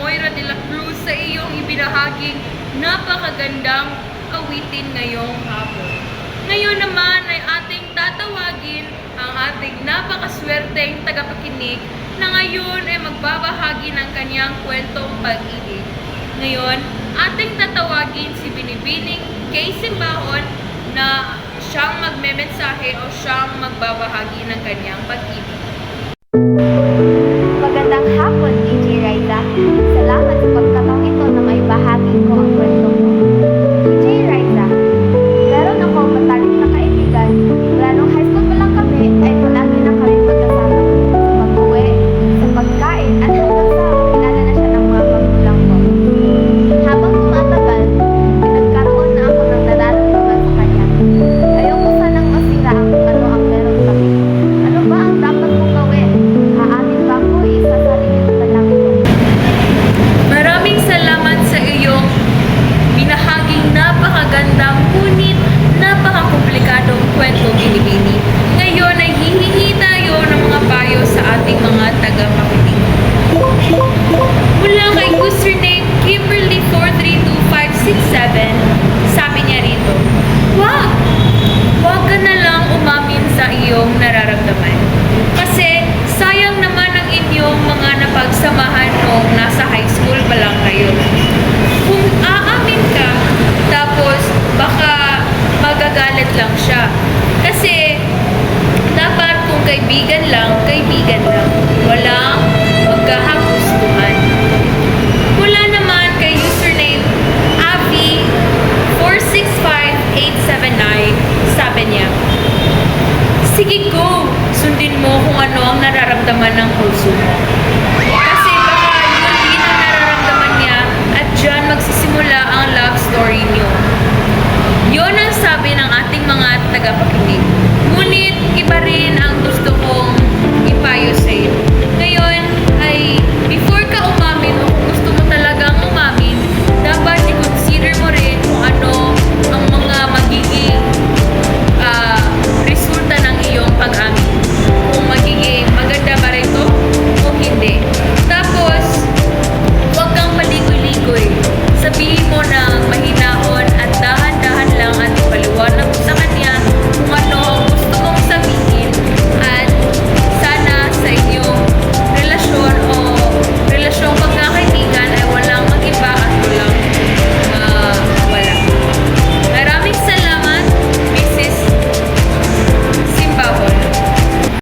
Moira de la Cruz sa iyong ibinahaging napakagandang awitin ngayong hapon. Ngayon naman ay ating tatawagin ang ating napakaswerteng tagapakinig na ngayon ay magbabahagi ng kanyang kwentong pag-ibig. Ngayon, ating tatawagin si Binibining Kay Simbahon na siyang magmemensahe o siyang magbabahagi ng kanyang pag-ibig. Magandang hapon, DJ Riza. Salamat sa pagkataong ito na may bahagi ko ang kwento mo. DJ Riza, meron akong matalik na kaibigan. Mula nung high school pa lang kami ay palagi na kami magkasama. Sa pag-uwi, sa pagkain at hanggang sa kilala na siya ng mga magulang ko. Habang tumatagal, pinagkaroon na ako ng nararamdaman sa kanya. Ayoko sanang masira ang ang meron kami. Ano ba ang dapat kong gawin? Aamin ba ako isasalihin ko na lang ito? Maraming salamat sa iyong binahaging napakagandang ngunit napakakomplikadong kwento, Binibini. Ngayon ay hihingi tayo ng mga payo sa ating mga tagapakinig. Mula kay username Kimberly 4325667, sabi niya rito, Wag ka na lang umamin sa iyong nararamdaman. Kasi sayang naman ang inyong mga napagsamahan noong nasa high school pa lang kayo. Kung aamin ka, tapos baka magagalit lang siya. Kasi dapat kung kaibigan lang, kaibigan